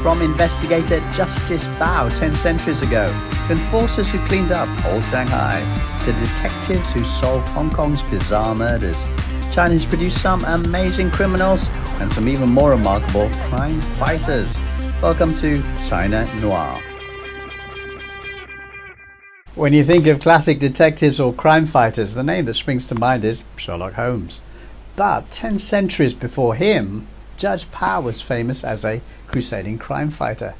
from investigator Justice Bao 10 centuries ago, to enforcers who cleaned up old Shanghai, to detectives who solved Hong Kong's bizarre murders, China's produced some amazing criminals and some even more remarkable crime fighters. Welcome to China Noir. When you think of classic detectives or crime fighters, the name that springs to mind is Sherlock Holmes. But 10 centuries before him, Judge Pao was famous as a crusading crime fighter.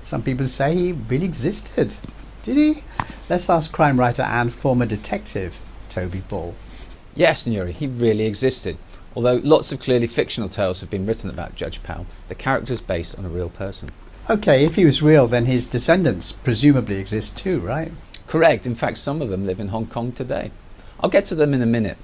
Some people say he really existed. Did he? Let's ask crime writer and former detective Toby Bull. Yes, Noir, he really existed. Although lots of clearly fictional tales have been written about Judge Pao, the character is based on a real person. Okay, if he was real, then his descendants presumably exist too, right? Correct. In fact, some of them live in Hong Kong today. I'll get to them in a minute.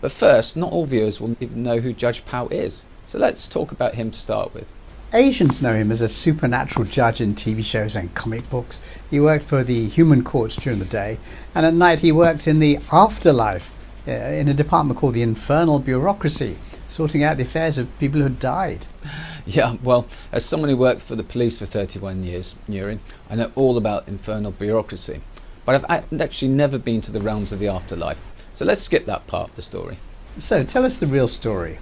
But first, not all viewers will even know who Judge Pao is. So let's talk about him to start with. Asians know him as a supernatural judge in TV shows and comic books. He worked for the human courts during the day, and at night he worked in the afterlife, in a department called the infernal bureaucracy, sorting out the affairs of people who died. Yeah, well, as someone who worked for the police for 31 years, Noir, I know all about infernal bureaucracy. But I've actually never been to the realms of the afterlife. So let's skip that part of the story. So tell us the real story.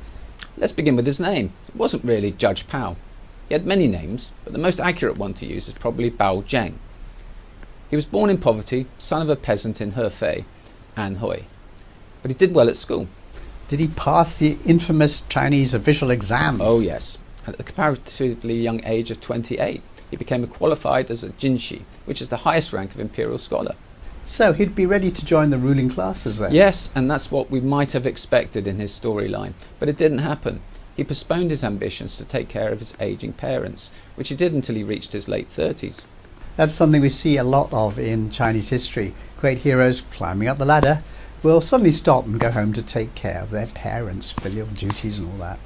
Let's begin with his name. It wasn't really Judge Pao. He had many names, but the most accurate one to use is probably B Jang. He was born in poverty, son of a peasant in Hefei, Anhui. But he did well at school. Did he pass the infamous Chinese official exams? Oh yes. At the comparatively young age of 28, he became qualified as a jinshi, which is the highest rank of imperial scholar. So he'd be ready to join the ruling classes then? Yes, and that's what we might have expected in his storyline, but it didn't happen. He postponed his ambitions to take care of his ageing parents, which he did until he reached his late 30s. That's something we see a lot of in Chinese history. Great heroes climbing up the ladder will suddenly stop and go home to take care of their parents, filial duties and all that.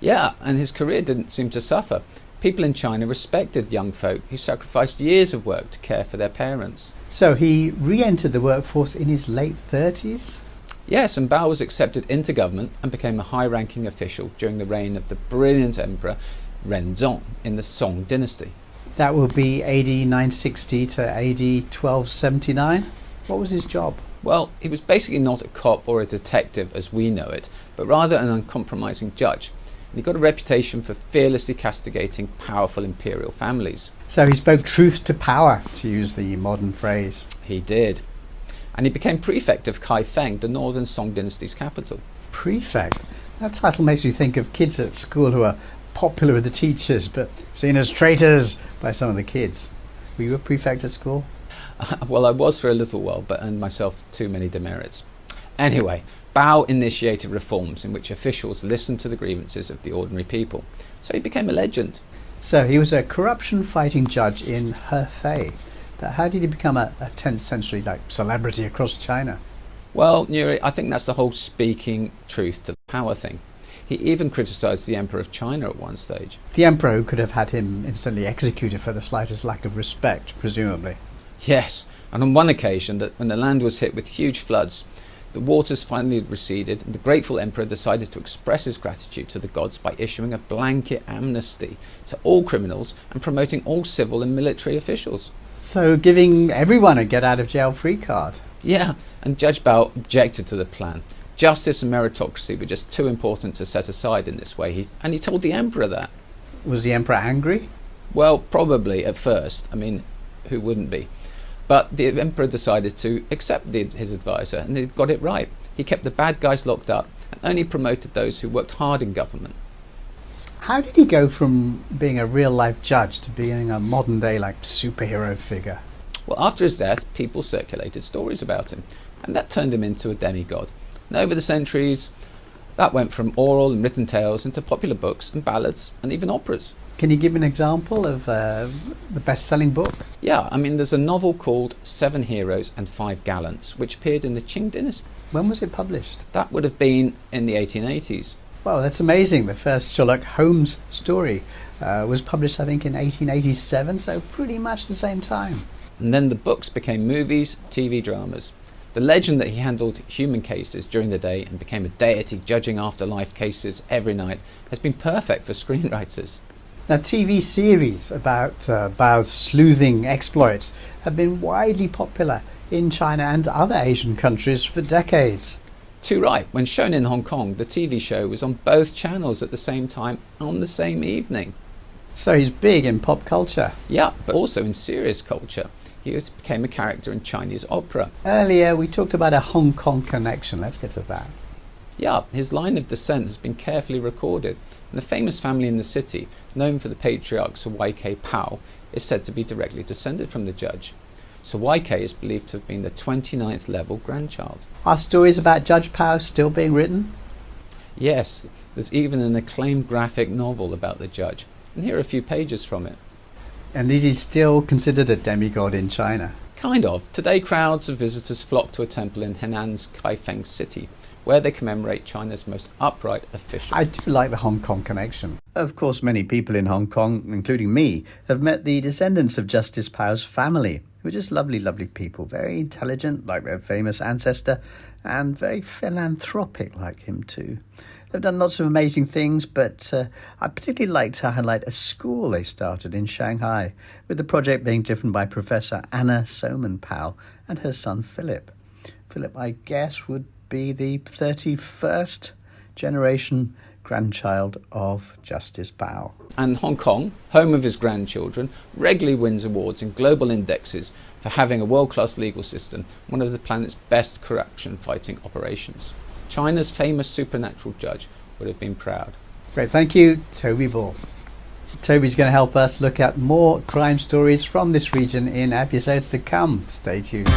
Yeah, and his career didn't seem to suffer. People in China respected young folk who sacrificed years of work to care for their parents. So he re-entered the workforce in his late 30s? Yes, and Bao was accepted into government and became a high-ranking official during the reign of the brilliant emperor Renzong in the Song dynasty. That will be AD 960 to AD 1279. What was his job? Well, he was basically not a cop or a detective as we know it, but rather an uncompromising judge. And he got a reputation for fearlessly castigating powerful imperial families. So he spoke truth to power, to use the modern phrase. He did. And he became prefect of Kaifeng, the northern Song dynasty's capital. Prefect? That title makes you think of kids at school who are popular with the teachers but seen as traitors by some of the kids. Were you a prefect at school? Well, I was for a little while, but earned myself too many demerits. Anyway, Bao initiated reforms in which officials listened to the grievances of the ordinary people. So he became a legend. So he was a corruption-fighting judge in Hefei. But how did he become a 10th century celebrity across China? Well, Noir, I think that's the whole speaking truth to the power thing. He even criticised the Emperor of China at one stage. The Emperor who could have had him instantly executed for the slightest lack of respect, presumably. Yes, and on one occasion, that when the land was hit with huge floods, the waters finally receded, and the grateful emperor decided to express his gratitude to the gods by issuing a blanket amnesty to all criminals and promoting all civil and military officials. So giving everyone a get-out-of-jail-free card. Yeah, and Judge Bao objected to the plan. Justice and meritocracy were just too important to set aside in this way, and he told the emperor that. Was the emperor angry? Well, probably at first. I mean, who wouldn't be? But the emperor decided to accept his advisor, and he got it right. He kept the bad guys locked up and only promoted those who worked hard in government. How did he go from being a real-life judge to being a modern-day superhero figure? Well, after his death, people circulated stories about him, and that turned him into a demigod. And over the centuries, that went from oral and written tales into popular books and ballads and even operas. Can you give an example of the best-selling book? Yeah, I mean, there's a novel called 7 Heroes and 5 Gallants, which appeared in the Qing dynasty. When was it published? That would have been in the 1880s. Wow, that's amazing. The first Sherlock Holmes story was published, I think, in 1887, so pretty much the same time. And then the books became movies, TV dramas. The legend that he handled human cases during the day and became a deity judging afterlife cases every night has been perfect for screenwriters. Now, TV series about Bao's sleuthing exploits have been widely popular in China and other Asian countries for decades. Too right. When shown in Hong Kong, the TV show was on both channels at the same time on the same evening. So he's big in pop culture. Yeah, but also in serious culture. He became a character in Chinese opera. Earlier we talked about a Hong Kong connection. Let's get to that. Yeah, his line of descent has been carefully recorded, and the famous family in the city, known for the patriarch Sir Y.K. Pao, is said to be directly descended from the judge. Sir Y.K. is believed to have been the 29th level grandchild. Are stories about Judge Pao still being written? Yes, there's even an acclaimed graphic novel about the judge, and here are a few pages from it. And is he still considered a demigod in China? Kind of. Today crowds of visitors flock to a temple in Henan's Kaifeng city, where they commemorate China's most upright official. I do like the Hong Kong connection. Of course, many people in Hong Kong, including me, have met the descendants of Justice Pao's family, who are just lovely, lovely people, very intelligent, like their famous ancestor, and very philanthropic, like him too. They've done lots of amazing things, but I particularly like to highlight a school they started in Shanghai, with the project being driven by Professor Anna Soman Pao and her son Philip. Philip, I guess, would be the 31st generation grandchild of Justice Bao. And Hong Kong, home of his grandchildren, regularly wins awards in global indexes for having a world-class legal system, one of the planet's best corruption-fighting operations. China's famous supernatural judge would have been proud. Great, thank you, Toby Ball. Toby's going to help us look at more crime stories from this region in episodes to come. Stay tuned.